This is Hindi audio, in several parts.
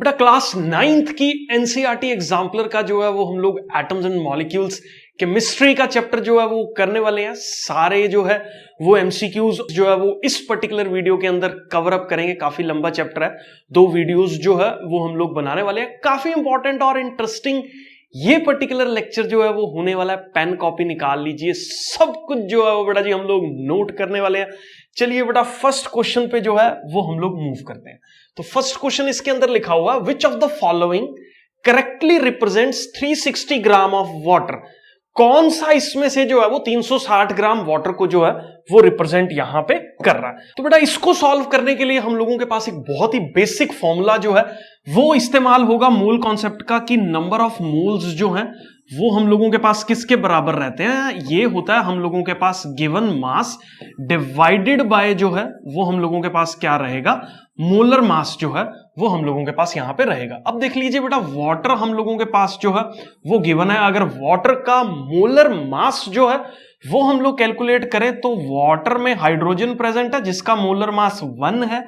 बेटा क्लास 9th की एनसीईआरटी एग्जाम्पलर का जो है वो हम लोग एटम्स एंड मॉलिक्यूल्स केमिस्ट्री का चैप्टर जो है वो करने वाले हैं। सारे जो है वो एमसीक्यूज जो है वो इस पर्टिकुलर वीडियो के अंदर कवर अप करेंगे। काफी लंबा चैप्टर है, 2 वीडियोस जो है वो हम लोग बनाने वाले हैं। काफी इंपॉर्टेंट और इंटरेस्टिंग ये पर्टिकुलर लेक्चर जो है वो होने वाला है। पेन कॉपी निकाल लीजिए, सब कुछ जो है वो बेटा जी हम लोग नोट करने वाले हैं। चलिए बेटा फर्स्ट क्वेश्चन पे जो है वो हम लोग मूव करते हैं। तो फर्स्ट क्वेश्चन इसके अंदर लिखा हुआ है, which of the following correctly represents 360 gram of water. कौन सा इसमें से जो है वो 360 ग्राम वाटर को जो है वो रिप्रेजेंट यहां पे कर रहा है। तो बेटा इसको सॉल्व करने के लिए हम लोगों के पास एक बहुत ही बेसिक फॉर्मूला जो है वो इस्तेमाल होगा मूल कॉन्सेप्ट का, कि नंबर ऑफ मोल्स जो है वो हम लोगों के पास किसके बराबर रहते हैं। ये होता है हम लोगों के पास गिवन मास डिवाइडेड बाय जो है वो हम लोगों के पास क्या रहेगा, मोलर मास जो है वो हम लोगों के पास यहां पे रहेगा। अब देख लीजिए बेटा वाटर हम लोगों के पास जो है वो गिवन है। अगर वाटर का मोलर मास जो है वो हम लोग कैलकुलेट करें तो वाटर में हाइड्रोजन प्रेजेंट है जिसका मोलर मास 1 है,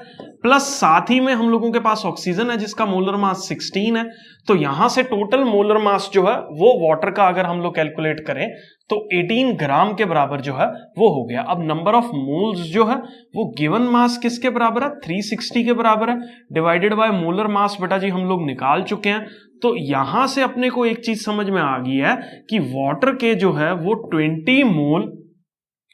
प्लस साथ ही में हम लोगों के पास ऑक्सीजन है जिसका मोलर मास 16 है। तो यहां से टोटल मोलर मास जो है वो वाटर का अगर हम लोग कैलकुलेट करें तो 18 ग्राम के बराबर जो है वो हो गया। अब नंबर ऑफ मोल्स जो है वो गिवन मास किसके बराबर है, 360 के बराबर है, डिवाइडेड बाय मोलर मास बेटा जी हम लोग निकाल चुके हैं। तो यहां से अपने को एक चीज समझ में आ गई है कि वाटर के जो है वो 20 मोल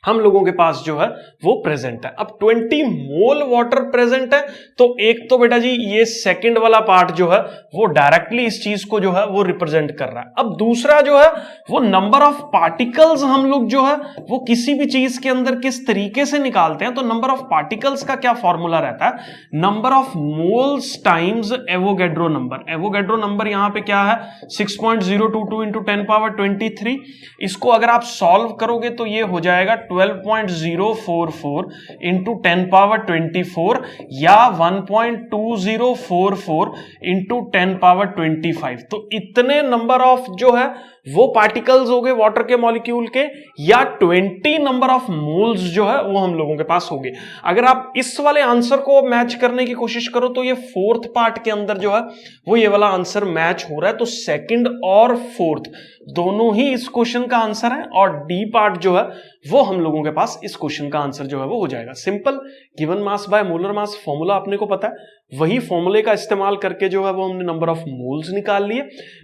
हम लोगों के पास जो है वो प्रेजेंट है। अब 20 मोल वाटर प्रेजेंट है तो एक तो बेटा जी ये सेकंड वाला पार्ट जो है वो डायरेक्टली इस चीज को जो है वो रिप्रेजेंट कर रहा है। अब दूसरा जो है वो नंबर ऑफ पार्टिकल्स हम लोग जो है वो किसी भी चीज के अंदर किस तरीके से निकालते हैं। तो नंबर ऑफ पार्टिकल्स का क्या फॉर्मूला रहता है, number of moles times Avogadro number. Avogadro number यहां पे क्या है 6.022 इंटू 10 पावर 23। इसको अगर आप सॉल्व करोगे तो ये हो जाएगा 12.044 इंटू 10 पावर 24 या 1.2044 इंटू 10 पावर 25। तो इतने नंबर ऑफ जो है वो पार्टिकल्स हो गए वाटर के मॉलिक्यूल के, या 20 नंबर ऑफ मोल्स जो है वो हम लोगों के पास हो गए। अगर आप इस वाले आंसर को मैच करने की कोशिश करो तो ये फोर्थ पार्ट के अंदर जो है वो ये वाला आंसर मैच हो रहा है। तो सेकंड और फोर्थ दोनों ही इस क्वेश्चन का आंसर है, और डी पार्ट जो है वो हम लोगों के पास इस क्वेश्चन का आंसर जो है वो हो जाएगा। Simple, given mass by molar mass formula अपने को पता है, वही फॉर्मूले का इस्तेमाल करके जो है वो हमने नंबर ऑफ मोल्स निकाल लिए।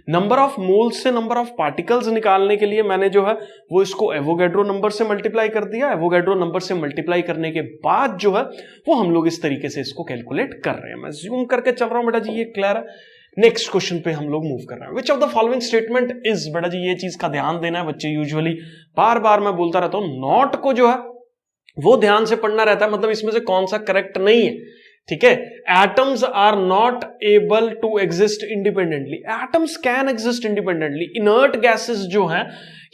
नंबर ऑफ मोल्स से नंबर ऑफ पार्टिकल्स निकालने के लिए मैंने जो है वो इसको एवोगैड्रो नंबर से मल्टीप्लाई कर दिया। एवोगैड्रो नंबर से मल्टीप्लाई करने के बाद जो है वो हम लोग इस तरीके से इसको कैलकुलेट कर रहे हैं। मैं जूम करके चल रहा हूं बेटा जी, ये क्लियर है। नेक्स्ट क्वेश्चन पे हम लोग मूव कर रहे हैं। Which of the following statement is, बेटा जी ये चीज का ध्यान देना है बच्चे, यूजुअली बार बार मैं बोलता रहता हूं नॉट को जो है वो ध्यान से पढ़ना रहता है, मतलब इसमें से कौन सा करेक्ट नहीं है। ठीक है, atoms are not able to exist independently. Atoms can exist independently. Inert gases जो है,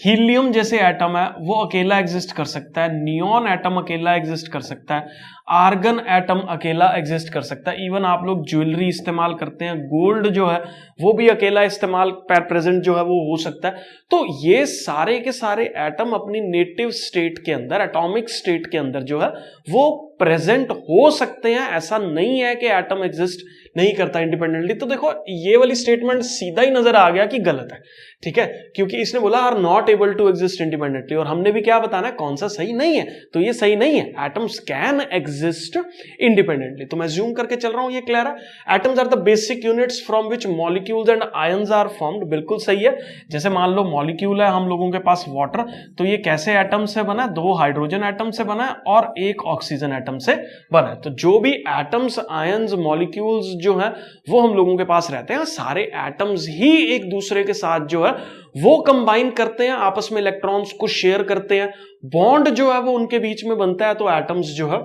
हीलियम जैसे एटम है वो अकेला एग्जिस्ट कर सकता है, नियॉन एटम अकेला एग्जिस्ट कर सकता है, आर्गन एटम अकेला एग्जिस्ट कर सकता है। इवन आप लोग ज्वेलरी इस्तेमाल करते हैं, गोल्ड जो है वो भी अकेला इस्तेमाल प्रेजेंट जो है वो हो सकता है। तो ये सारे के सारे एटम अपनी नेटिव स्टेट के अंदर, एटॉमिक स्टेट के अंदर जो है वो प्रेजेंट हो सकते हैं। ऐसा नहीं है कि एटम एग्जिस्ट नहीं करता इंडिपेंडेंटली। तो देखो ये वाली स्टेटमेंट सीधा ही नजर आ गया कि गलत है। ठीक है, क्योंकि इसने बोला are not able to exist independently, और हमने भी क्या बताना है कौन सा सही नहीं है। तो ये सही नहीं है, एटम्स कैन एग्जिस्ट इंडिपेंडेंटली। तो मैं जूम करके चल रहा हूं, ये क्लियर है। Atoms are the basic units from which molecules and ions are formed. बिल्कुल सही है। जैसे मान लो मॉलिक्यूल है हम लोगों के पास वाटर, तो ये कैसे एटम से बना है, 2 हाइड्रोजन एटम से बना है और 1 ऑक्सीजन एटम से बना है। तो जो भी एटम्स, आयंस, मॉलिक्यूल्स जो है वो हम लोगों के पास रहते हैं, सारे एटम्स ही एक दूसरे के साथ जो है वो कंबाइन करते हैं, आपस में इलेक्ट्रॉन्स को शेयर करते हैं, बॉन्ड जो है वो उनके बीच में बनता है। तो एटम्स जो है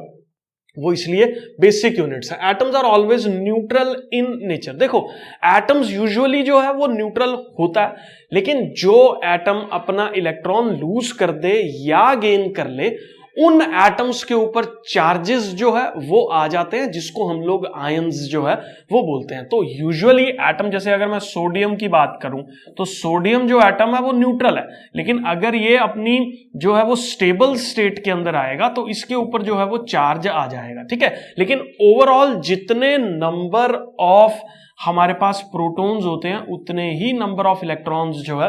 वो इसलिए बेसिक यूनिट्स है। Atoms are always neutral in nature. देखो एटम्स यूजुअली जो है वो न्यूट्रल होता है, लेकिन जो एटम अपना इलेक्ट्रॉन लूज कर दे या गेन कर ले उन एटम्स के ऊपर चार्जेस जो है वो आ जाते हैं, जिसको हम लोग आयंस जो है वो बोलते हैं। तो यूजुअली एटम, जैसे अगर मैं सोडियम की बात करूं तो सोडियम जो एटम है वो न्यूट्रल है, लेकिन अगर ये अपनी जो है वो स्टेबल स्टेट के अंदर आएगा तो इसके ऊपर जो है वो चार्ज आ जाएगा। ठीक है, लेकिन ओवरऑल जितने नंबर ऑफ हमारे पास प्रोटॉन्स होते हैं उतने ही नंबर ऑफ इलेक्ट्रॉन्स जो है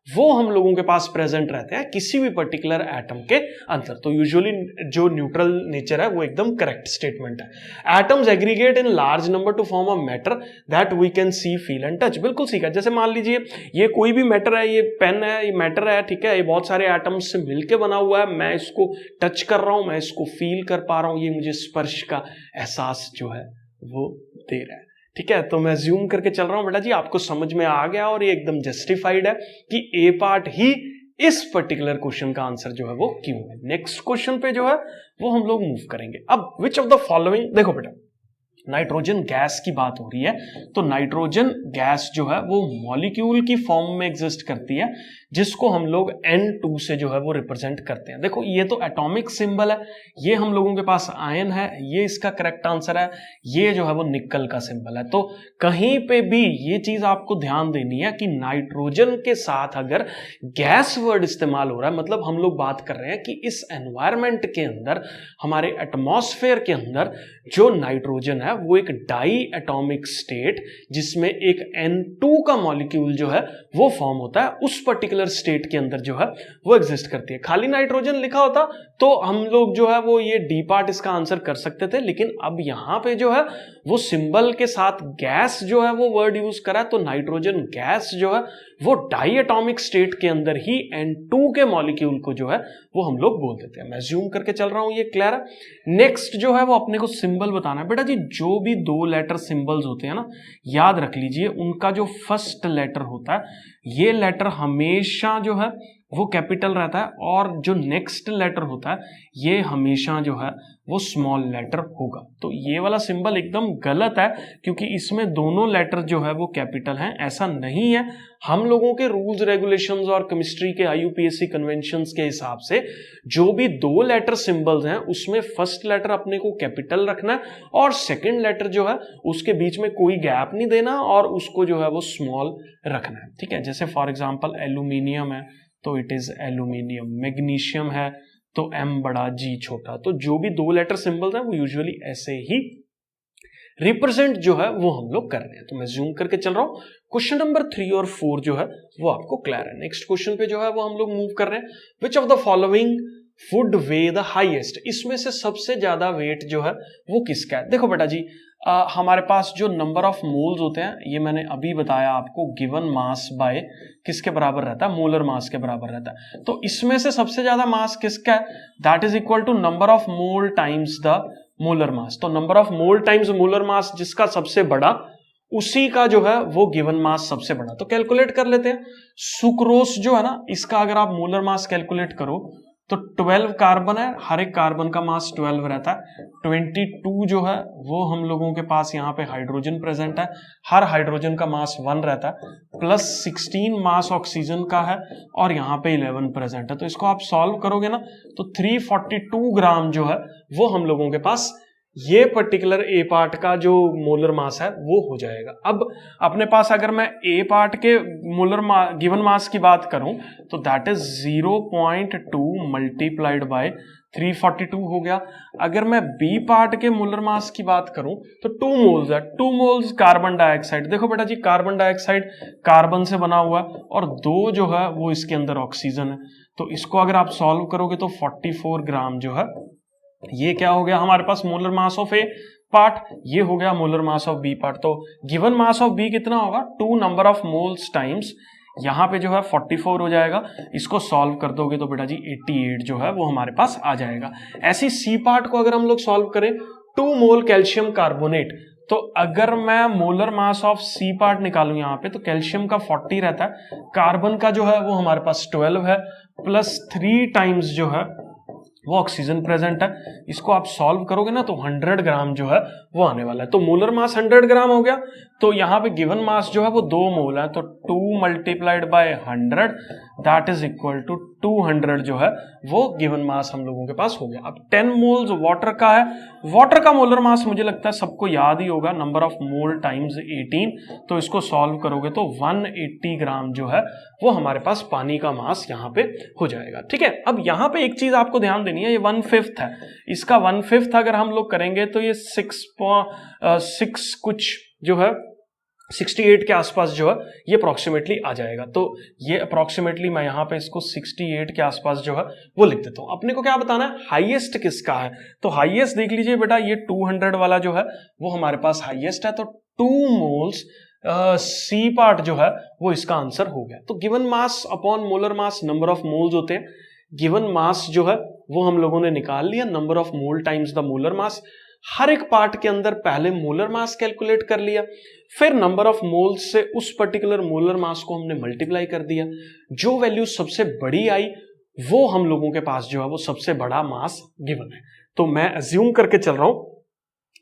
वो हम लोगों के पास प्रेजेंट रहते हैं किसी भी पर्टिकुलर एटम के अंदर। तो यूजुअली जो न्यूट्रल नेचर है वो एकदम करेक्ट स्टेटमेंट है। Atoms aggregate in large number to form a matter that we can see feel and touch. बिल्कुल सीखा। जैसे मान लीजिए ये कोई भी मैटर है, ये पेन है, ये मैटर है, ठीक है, ये बहुत सारे एटम्स से मिलकर बना हुआ है, मैं इसको टच कर रहा हूं, मैं इसको फील कर पा रहा हूं, ये मुझे स्पर्श का एहसास जो है वो दे रहा है। ठीक है, तो मैं ज्यूम करके चल रहा हूं बेटा जी, आपको समझ में आ गया और ये एकदम जस्टिफाइड है कि ए पार्ट ही इस पर्टिकुलर क्वेश्चन का आंसर जो है वो क्यों है। नेक्स्ट क्वेश्चन पे जो है वो हम लोग मूव करेंगे। अब विच ऑफ द फॉलोइंग, देखो बेटा नाइट्रोजन गैस की बात हो रही है, तो नाइट्रोजन गैस जो है वो मॉलिक्यूल की फॉर्म में एग्जिस्ट करती है जिसको हम लोग N2 से जो है वो रिप्रेजेंट करते हैं। देखो ये तो एटॉमिक सिंबल है, ये हम लोगों के पास आयन है, ये इसका करेक्ट आंसर है, ये जो है वो निकल का सिंबल है। तो कहीं पे भी ये चीज आपको ध्यान देनी है कि नाइट्रोजन के साथ अगर गैस वर्ड इस्तेमाल हो रहा है, मतलब हम लोग बात कर रहे हैं कि इस एनवायरमेंट के अंदर, हमारे एटमॉस्फेयर के अंदर जो नाइट्रोजन है वो एक डाई एटॉमिक स्टेट जिसमें एक N2 का मॉलिक्यूल जो है वो फॉर्म होता है, उस पर्टिकुलर स्टेट के अंदर जो है वो एग्जिस्ट करती है। खाली नाइट्रोजन लिखा होता तो हम लोग जो है वो ये डी पार्ट इसका आंसर कर सकते थे, लेकिन अब यहां पे जो है वो सिंबल के साथ गैस जो है वो वर्ड यूज करा, तो नाइट्रोजन गैस जो है वो डाई एटॉमिक स्टेट के अंदर ही N2 के मॉलिक्यूल को जो है वो हम लोग बोल देते हैं। मैं ज्यूम करके चल रहा हूं, ये क्लियर है। नेक्स्ट जो है वो अपने को सिंबल बताना है बेटा जी। जो भी दो लेटर सिंबल्स होते हैं ना, याद रख लीजिए उनका जो फर्स्ट लेटर होता है, ये लेटर हमेशा जो है वो कैपिटल रहता है, और जो नेक्स्ट लेटर होता है ये हमेशा जो है वो स्मॉल लेटर होगा। तो ये वाला सिंबल एकदम गलत है क्योंकि इसमें दोनों लेटर जो है वो कैपिटल हैं, ऐसा नहीं है। हम लोगों के रूल्स रेगुलेशंस और केमिस्ट्री के IUPAC कन्वेंशंस के हिसाब से जो भी दो लेटर सिंबल्स हैं उसमें फर्स्ट लेटर अपने को कैपिटल रखना है और सेकंड लेटर जो है उसके बीच में कोई गैप नहीं देना और उसको जो है वो स्मॉल रखना है। ठीक है, जैसे फॉर एग्जांपल एल्यूमिनियम है तो इट इज एल्यूमिनियम, मैग्नीशियम है तो M बड़ा G छोटा। तो जो भी दो लेटर सिंबल्स हैं वो यूजुअली ऐसे ही रिप्रेजेंट जो है वो हम लोग कर रहे हैं। तो मैं जूम करके चल रहा हूं। क्वेश्चन नंबर 3 और 4 जो है वो आपको क्लियर है। नेक्स्ट क्वेश्चन पे जो है वो हम लोग मूव कर रहे हैं। Which of the following would way the highest, इसमें से सबसे ज्यादा वेट जो है वो किसका है। देखो बेटा जी, हमारे पास जो नंबर ऑफ मोल्स होते हैं, ये मैंने अभी बताया आपको, गिवन मास बाय किसके बराबर रहता है, मोलर मास के बराबर रहता है। तो इसमें से सबसे ज्यादा मास किसका है, that is equal to number of mole times the molar mass. तो number of mole times molar mass जिसका सबसे बड़ा, उसी का जो है वो गिवन मास सबसे बड़ा। तो कैलकुलेट कर लेते हैं। सुक्रोस जो है ना, इसका अगर आप मोलर मास कैलकुलेट करो तो 12 कार्बन है, हर एक कार्बन का मास 12 रहता है। 22 जो है वो हम लोगों के पास यहाँ पे हाइड्रोजन प्रेजेंट है, हर हाइड्रोजन का मास 1 रहता है, प्लस 16 मास ऑक्सीजन का है और यहाँ पे 11 प्रेजेंट है। तो इसको आप सॉल्व करोगे ना तो 342 ग्राम जो है वो हम लोगों के पास ये पर्टिकुलर ए पार्ट का जो मोलर मास है वो हो जाएगा। अब अपने पास अगर मैं ए पार्ट के मोलर गिवन मास की बात करूं तो दैट इज 0.2 मल्टीप्लाइड बाय 342 हो गया। अगर मैं बी पार्ट के मोलर मास की बात करूं तो 2 मोल्स है, 2 मोल्स कार्बन डाइऑक्साइड। देखो बेटा जी, कार्बन डाइऑक्साइड कार्बन से बना हुआ है और 2 जो है वो इसके अंदर ऑक्सीजन है। तो इसको अगर आप सॉल्व करोगे तो 44 ग्राम जो है ये क्या हो गया हमारे पास molar mass of A part, ये हो गया molar mass of B part. तो गिवन मास ऑफ बी कितना होगा, 2 नंबर ऑफ मोल्स टाइम्स यहां पे जो है 44 हो जाएगा। इसको सॉल्व कर दोगे तो बेटा जी 88 जो है वो हमारे पास आ जाएगा। ऐसी सी पार्ट को अगर हम लोग सॉल्व करें, 2 मोल कैल्शियम कार्बोनेट, तो अगर मैं molar mass of C part निकालूं यहाँ पे तो कैल्शियम का 40 रहता है, कार्बन का जो है वो हमारे पास 12 है, प्लस 3 टाइम्स जो है वो ऑक्सीजन प्रेजेंट है। इसको आप सॉल्व करोगे ना तो 100 ग्राम जो है वो आने वाला है। तो मोलर मास 100 ग्राम हो गया। तो यहाँ पे गिवन मास जो है वो 2 मोल है, तो 2 multiplied by 100 that is equal to 200 जो है वो गिवन मास हम लोगों के पास हो गया। अब 10 मोल्स वाटर का है। वाटर का मोलर मास मुझे लगता है सबको याद ही होगा, नंबर ऑफ मोल टाइम्स 18। तो इसको सॉल्व करोगे तो 180 ग्राम जो है वो हमारे पास पानी का मास यहाँ पे हो जाएगा। ठीक है, अब यहाँ पे एक चीज आपको ध्यान देनी है, ये 1/5 है, इसका 1/5 अगर हम लोग करेंगे तो ये 6 कुछ जो है 68 के आसपास जो है ये अप्रोक्सीमेटली आ जाएगा। तो ये अप्रोक्सीमेटली मैं यहां पे इसको 68 के आसपास जो है वो लिख देता हूं। अपने को क्या बताना है, हाईएस्ट किसका है, तो हाईएस्ट देख लीजिए बेटा, ये 200 वाला जो है वो हमारे पास हाईएस्ट है, तो 2 मोल्स सी पार्ट जो है वो इसका आंसर हो गया। तो given mass upon molar mass number of moles होते हैं। गिवन मास जो है वो हम लोगों ने निकाल लिया, number of mole times the molar mass. हर एक पार्ट के अंदर पहले मोलर मास कैलकुलेट कर लिया, फिर नंबर ऑफ मोल्स से उस पर्टिकुलर मोलर मास को हमने मल्टीप्लाई कर दिया। जो वैल्यू सबसे बड़ी आई वो हम लोगों के पास जो है वो सबसे बड़ा मास गिवन है। तो मैं अज्यूम करके चल रहा हूं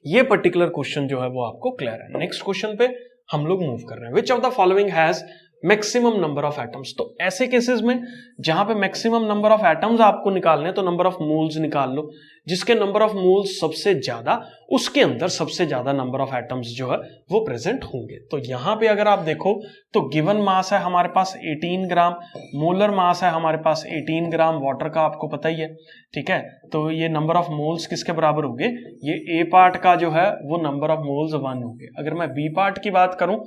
ये पर्टिकुलर क्वेश्चन जो है वो आपको क्लियर है। नेक्स्ट क्वेश्चन पे हम लोग मूव कर रहे हैं। Which of the following has maximum number of atoms. तो ऐसे केसेस में जहां पे मैक्सिमम नंबर ऑफ एटम्स आपको निकालने हैं तो नंबर ऑफ मोल्स निकाल लो। जिसके नंबर ऑफ मोल्स सबसे ज्यादा उसके अंदर सबसे ज्यादा नंबर ऑफ एटम्स जो है वो प्रेजेंट होंगे। तो यहां पे अगर आप देखो तो गिवन मास है हमारे पास 18 ग्राम, मोलर मास है हमारे पास 18 ग्राम, वाटर का आपको पता ही है, ठीक है। तो ये नंबर ऑफ मोल्स किसके बराबर होंगे, ये ए पार्ट का जो है वो नंबर ऑफ मोल्स 1 होंगे। अगर मैं बी पार्ट की बात करूं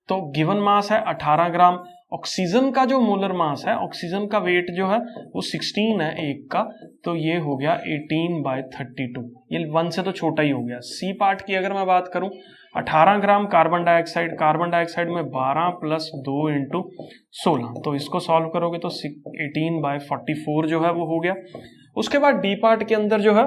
तो गिवन मास है 18 ग्राम। ऑक्सीजन का जो मोलर मास है, ऑक्सीजन का वेट जो है वो 16 है एक का, तो ये हो गया 18/32, ये 1 से तो छोटा ही हो गया। सी पार्ट की अगर मैं बात करूं 18 gram carbon dioxide, carbon dioxide में 12 + 2 × 16, तो इसको सॉल्व करोगे तो 18/44 जो है वो हो गया। उसके बाद डी पार्ट के अंदर जो है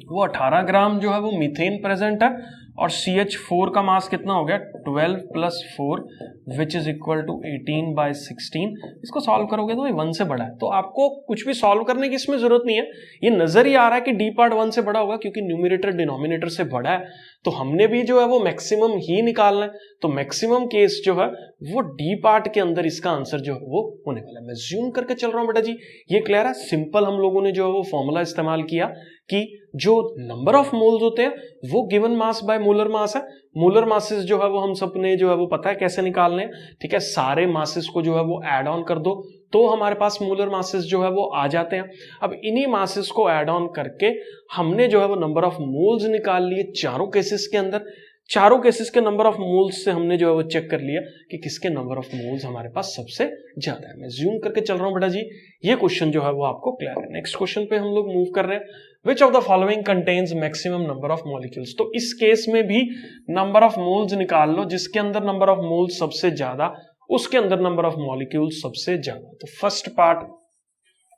वो 18 ग्राम जो है वो मीथेन प्रेजेंट है, और CH4 का मास कितना हो गया 12 + 4 विच इज इक्वल टू 18/16। इसको सॉल्व करोगे तो ये 1 से बड़ा है। तो आपको कुछ भी सॉल्व करने की इसमें जरूरत नहीं है, ये नजर ही आ रहा है कि डी पार्ट 1 से बड़ा होगा क्योंकि न्यूमरेटर डिनोमिनेटर से बड़ा है। तो हमने भी जो है वो मैक्सिमम ही निकालना है, तो मैक्सिमम केस जो है वो डी पार्ट के अंदर इसका आंसर जो है वो होने वाला है। मैं ज्यूम करके चल रहा हूं बेटा जी, ये क्लियर है। सिंपल हम लोगों ने जो है वो फॉर्मूला इस्तेमाल किया कि जो नंबर ऑफ मोल्स होते हैं वो given mass by molar mass है। मोलर मासेस जो है वो हम सबने जो है वो पता है कैसे निकालने हैं, ठीक है। सारे मासेस को जो है वो ऐड ऑन कर दो तो हमारे पास मोलर मासेस जो है वो आ जाते हैं। अब इन्हीं मासेस को ऐड ऑन करके हमने जो है वो नंबर ऑफ मोल्स निकाल लिए चारों केसेस के अंदर। चारों केसेस के नंबर ऑफ मोल्स से हमने जो है वो चेक कर लिया कि किसके नंबर ऑफ मोल्स हमारे पास सबसे ज्यादा है। मैं ज्यूम करके चल रहा हूं बेटा जी, ये क्वेश्चन जो है वो आपको क्लियर है। नेक्स्ट क्वेश्चन पे हम लोग मूव कर रहे हैं। Which of the following contains maximum number of molecules. तो इस केस में भी नंबर ऑफ मोल्स निकाल लो, जिसके अंदर नंबर ऑफ मोल्स सबसे ज्यादा उसके अंदर नंबर ऑफ मॉलिक्यूल्स सबसे ज्यादा। तो फर्स्ट पार्ट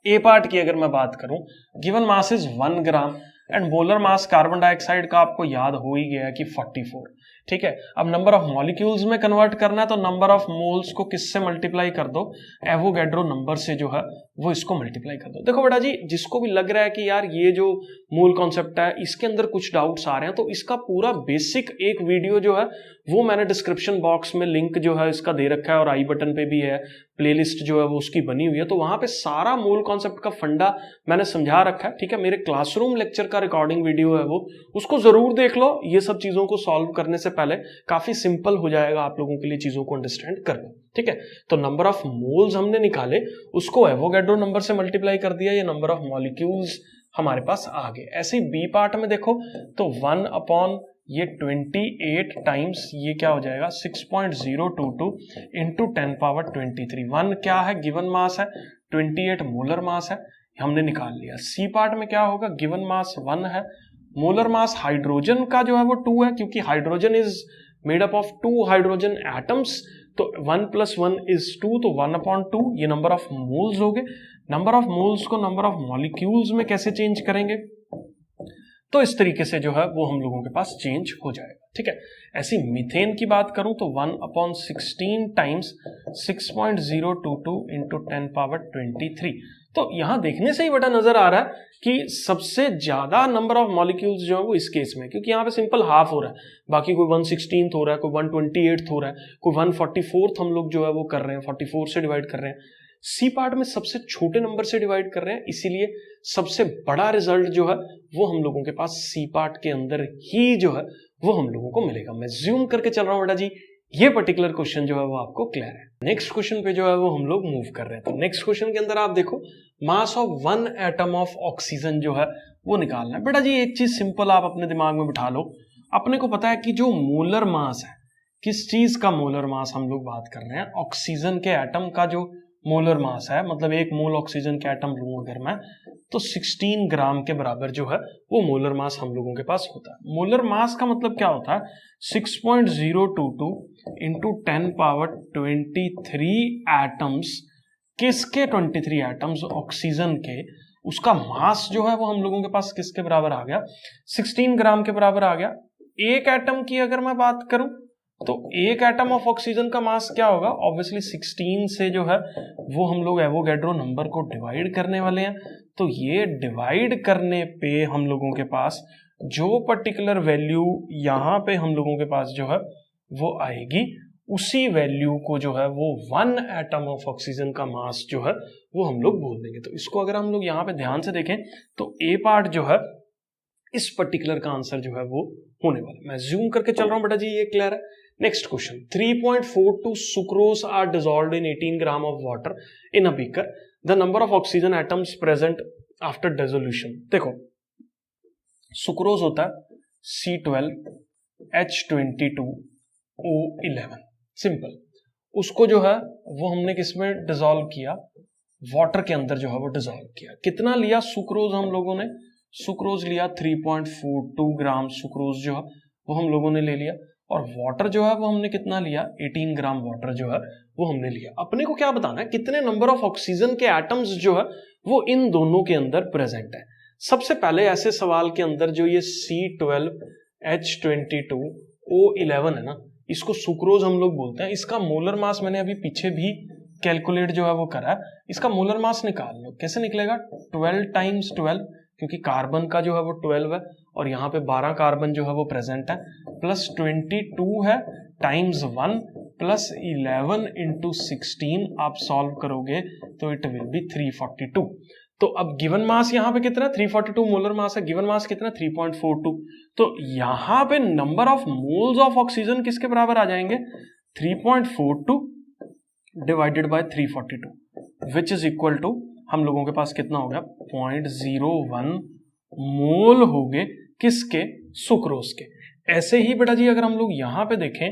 ए पार्ट की अगर मैं बात करूं, given mass is 1 gram and molar mass carbon dioxide का आपको याद हो ही गया कि 44, ठीक है। अब नंबर ऑफ मॉलिक्यूल्स में कन्वर्ट करना है तो नंबर ऑफ मोल्स को किससे मल्टीप्लाई कर दो, एवोगैड्रो नंबर से जो है वो इसको मल्टीप्लाई कर दो। देखो बेटा जी, जिसको भी लग रहा है कि यार ये जो मूल कॉन्सेप्ट है इसके अंदर कुछ डाउट्स आ रहे हैं, तो इसका पूरा बेसिक एक वीडियो जो है वो मैंने डिस्क्रिप्शन बॉक्स में लिंक जो है इसका दे रखा है और आई बटन पे भी है, प्लेलिस्ट जो है वो उसकी बनी हुई है, तो वहां पे सारा मूल कॉन्सेप्ट का फंडा मैंने समझा रखा है, ठीक है। मेरे क्लासरूम लेक्चर का रिकॉर्डिंग वीडियो है वो, उसको जरूर देख लो। ये सब चीजों को सॉल्व करने से पहले काफी सिंपल हो जाएगा आप लोगों के लिए चीजों को अंडरस्टैंड करना, ठीक है। तो नंबर ऑफ मोल्स हमने निकाले, उसको एवोगैड्रो नंबर से मल्टीप्लाई कर दिया, ये नंबर ऑफ मॉलिक्यूल्स हमारे पास आ गए। ऐसे ही बी पार्ट में देखो तो 1 अपॉन ये 28 टाइम्स ये क्या हो जाएगा 6.022 इंटू 10⁻23। 1 क्या है, गिवन मास है, 28 मोलर मास है, हमने निकाल लिया। सी पार्ट में क्या होगा, गिवन मास 1 है, मोलर मास हाइड्रोजन का जो है वो 2 है, क्योंकि hydrogen is made up of 2 hydrogen atoms, तो 1 + 1 = 2, तो 1/2 ये नंबर ऑफ मोल्स हो गए। नंबर ऑफ मोल्स को नंबर ऑफ मॉलिक्यूल्स में कैसे चेंज करेंगे, तो इस तरीके से जो है वो हम लोगों के पास चेंज हो जाएगा, ठीक है। ऐसी मीथेन की बात करूं तो 1/16 टाइम्स 6.022 इंटू 10⁻23। तो यहां देखने से ही बेटा नजर आ रहा है कि सबसे ज्यादा नंबर ऑफ मॉलिक्यूल्स जो है वो इस केस में, क्योंकि यहाँ पे सिंपल हाफ हो रहा है, बाकी कोई 1/16 हो रहा है, कोई 1/28 हो रहा है, कोई 1/44 हम लोग जो है वो कर रहे हैं, 44 से डिवाइड कर रहे हैं। सी पार्ट में सबसे छोटे नंबर से डिवाइड कर रहे हैं, इसीलिए सबसे बड़ा रिजल्ट जो है वो हम लोगों के पास सी पार्ट के अंदर ही जो है वो हम लोगों को मिलेगा। मैं ज्यूम करके चल रहा हूं बेटा जी, ये पर्टिकुलर क्वेश्चन जो है वो आपको क्लियर है। नेक्स्ट क्वेश्चन पे जो है वो हम लोग मूव कर रहे हैं। तो नेक्स्ट क्वेश्चन के अंदर आप देखो, mass of 1 atom of oxygen जो है वो निकालना है। बेटा जी एक चीज सिंपल आप अपने दिमाग में बिठा लो, अपने को पता है कि जो मोलर मास है किस चीज का मोलर मास हम लोग बात कर रहे हैं? ऑक्सीजन के एटम का जो मोलर मास है, मतलब एक मोल ऑक्सीजन के एटम लूं अगर मैं, तो 16 ग्राम के बराबर जो है वो मोलर मास हम लोगों के पास होता है। मोलर मास का मतलब क्या होता है? 6.022 इंटू 10 पावर 23 एटम्स, किसके 23 एटम्स? ऑक्सीजन के। उसका मास जो है वो हम लोगों के पास किसके बराबर आ गया? 16 ग्राम के बराबर आ गया। एक एटम की अगर मैं बात करूं तो एक एटम ऑफ ऑक्सीजन का मास क्या होगा? ऑब्वियसली 16 से जो है वो हम लोग एवोगैड्रो नंबर को डिवाइड करने वाले हैं। तो ये डिवाइड करने पे हम लोगों के पास जो पर्टिकुलर वैल्यू यहां पे हम लोगों के पास जो है वो आएगी, उसी वैल्यू को जो है वो 1 एटम ऑफ ऑक्सीजन का मास जो है वो हम लोग बोल देंगे। तो इसको अगर हम लोग यहाँ पे ध्यान से देखें तो ए पार्ट जो है इस पर्टिकुलर का आंसर जो है वो होने वाला है। मैं जूम करके चल रहा हूं बेटा जी, ये क्लियर है? Next question, 3.42 sucrose are dissolved in 18 gram of water in a beaker, the number of oxygen atoms present after dissolution. देखो, सुक्रोज होता है C12H22O11, सिंपल। उसको जो है वो हमने किसमें डिसॉल्व किया? वाटर के अंदर जो है वो डिसॉल्व किया। कितना लिया सुक्रोज हम लोगों ने? सुक्रोज लिया 3.42 ग्राम सुक्रोज जो है वो हम लोगों ने ले लिया, और वाटर जो है वो हमने कितना लिया? 18 ग्राम वाटर जो है वो हमने लिया। अपने को क्या बताना है? कितने नंबर ऑफ ऑक्सीजन के एटम्स जो है वो इन दोनों के अंदर प्रेजेंट है। सबसे पहले ऐसे सवाल के अंदर जो ये C12H22O11 है ना, इसको सुक्रोज हम लोग बोलते हैं। इसका मोलर मास मैंने अभी पीछे भी कैलकुलेट जो है वो करा है। इसका मोलर मास निकाल लो, कैसे निकलेगा? 12 टाइम्स 12, क्योंकि कार्बन का जो है वो 12 है और यहाँ पे 12 कार्बन जो है वो प्रेजेंट है, प्लस 22 है, टाइम्स 1 प्लस 11 इंटू 16 आप सॉल्व करोगे तो इट विल बी 342। तो अब गिवन मास यहाँ पे कितना? 342 मोलर मास है। गिवन मास कितना? 3.42। तो यहाँ पे number of moles of oxygen किसके बराबर आ जाएंगे? 3.42 divided by 342 which is equal to, हम लोगों के पास कितना हो गया? 0.01 मोल हो गए किसके? सुक्रोज के। ऐसे ही बेटा जी अगर हम लोग यहां पे देखें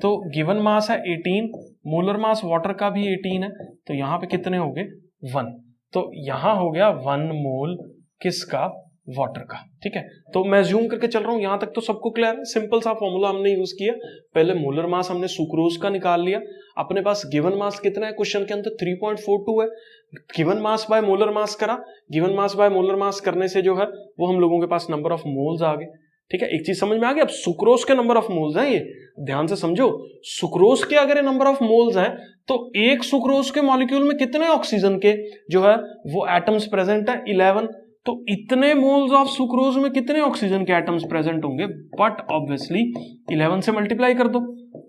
तो गिवन मास है 18, मोलर मास वाटर का भी 18 है, तो यहां पे कितने हो गए? 1। तो यहां हो गया 1 मोल किसका? वाटर का। ठीक है, तो मैं जूम करके चल रहा हूं, यहां तक तो सबको क्लियर है। सिंपल सा फॉर्मूला हमने यूज किया, पहले मोलर मास हमने सुक्रोज का निकाल लिया। अपने पास गिवन मास कितना है क्वेश्चन के अंदर? 3.42 है। Given mass by molar mass करा, given mass by molar mass करने से जो है वो हम लोगों के पास नंबर ऑफ मोल्स आ गए। ठीक है, एक चीज समझ में आ गई? अब सुक्रोज के नंबर ऑफ मोल्स हैं, ये ध्यान से समझो। सुक्रोज के अगर नंबर ऑफ मोल्स हैं तो एक सुक्रोज के मॉलिक्यूल में कितने ऑक्सीजन के जो है वो एटम्स प्रेजेंट है? 11। तो इतने मोल्स ऑफ सुक्रोज में कितने ऑक्सीजन के एटम्स प्रेजेंट होंगे? बट ऑब्वियसली 11 से मल्टीप्लाई कर दो,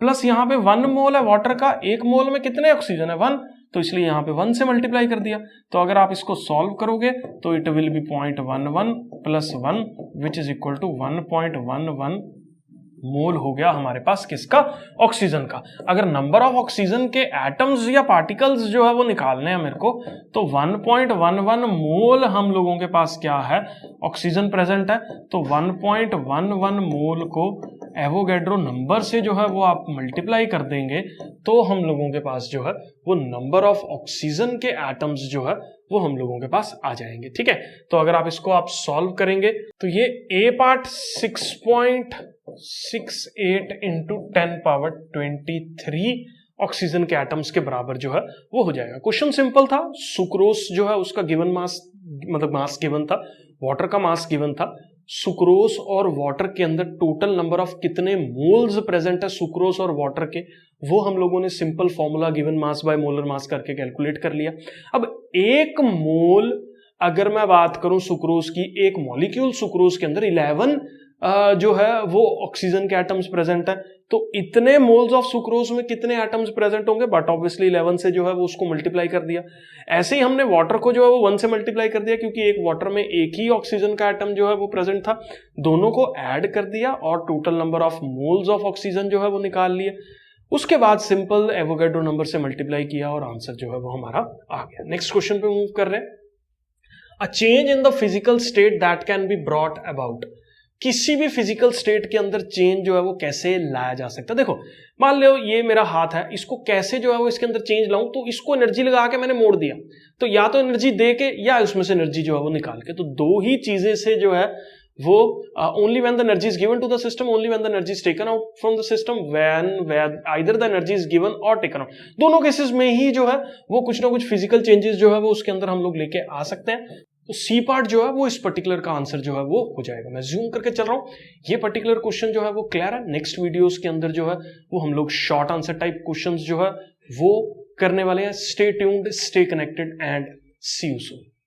प्लस यहाँ पे 1 मोल है वाटर का, एक मोल में कितने ऑक्सीजन है? 1, तो इसलिए यहाँ पे 1 से मल्टीप्लाई कर दिया। तो अगर आप इसको सॉल्व करोगे तो it will be 0.11 plus 1 which is equal to 1.11 mole हो गया हमारे पास किसका? ऑक्सीजन का। अगर नंबर ऑफ ऑक्सीजन के एटम्स या पार्टिकल्स जो है वो निकालने हैं मेरे को, तो 1.11 मोल हम लोगों के पास क्या है? ऑक्सीजन प्रेजेंट है। तो 1.11 मोल को एवोगैड्रो नंबर से जो है वो आप मल्टीप्लाई कर देंगे तो हम लोगों के पास जो है वो नंबर ऑफ ऑक्सीजन के एटम्स जो है वो हम लोगों के पास आ जाएंगे। ठीक है, तो अगर आप इसको आप सॉल्व करेंगे तो ये ए पार्ट 6.68 इंटू 10 पावर 23 ऑक्सीजन के एटम्स के बराबर जो है वो हो जाएगा। क्वेश्चन सिंपल था। सुक्रोज जो है उसका गिवन मास, मतलब मास गिवन था, वाटर का मास गिवन था। सुक्रोज और वाटर के अंदर टोटल नंबर ऑफ कितने मोल्स प्रेजेंट है सुक्रोज और वाटर के, वो हम लोगों ने simple formula given mass by molar मास करके कैलकुलेट कर लिया। अब एक मोल अगर मैं बात करूं सुक्रोज की, एक मॉलिक्यूल सुक्रोज के अंदर 11 जो है वो ऑक्सीजन के एटम्स प्रेजेंट है, तो इतने मोल्स ऑफ सुक्रोज में कितने एटम्स प्रेजेंट होंगे? बट ऑब्वियसली 11 से जो है वो उसको मल्टीप्लाई कर दिया। ऐसे ही हमने वाटर को जो है वो 1 से मल्टीप्लाई कर दिया, क्योंकि एक वाटर में एक ही ऑक्सीजन का एटम जो है वो प्रेजेंट था। दोनों को ऐड कर दिया और total number of moles of oxygen जो है वो निकाल लिए। उसके बाद सिंपल एवोगैड्रो नंबर से मल्टीप्लाई किया और आंसर जो है वो हमारा आ गया। नेक्स्ट क्वेश्चन पे मूव कर रहे हैं। A change in the physical state that can be brought about, किसी भी फिजिकल स्टेट के अंदर चेंज जो है वो कैसे लाया जा सकता है। देखो मान लो ये मेरा हाथ है, इसको कैसे जो है वो इसके अंदर चेंज लाऊं, तो इसको एनर्जी लगा के मैंने मोड़ दिया, तो या तो एनर्जी दे के या उसमें से एनर्जी जो है वो निकाल के, तो दो ही चीजें से जो है वो only when the energy is given to the system, only when the energy is taken out from the system, when either the energy is given और टेकन आउट, दोनों केसेस में ही जो है वो कुछ ना कुछ फिजिकल चेंजेस जो है वो उसके अंदर हम लोग लेके आ सकते हैं। तो सी पार्ट जो है वो इस पर्टिकुलर का आंसर जो है वो हो जाएगा। मैं जूम करके चल रहा हूं, ये पर्टिकुलर क्वेश्चन जो है वो क्लियर है। नेक्स्ट वीडियोस के अंदर जो है वो हम लोग शॉर्ट आंसर टाइप क्वेश्चंस जो है वो करने वाले हैं। Stay tuned, stay connected and see you soon.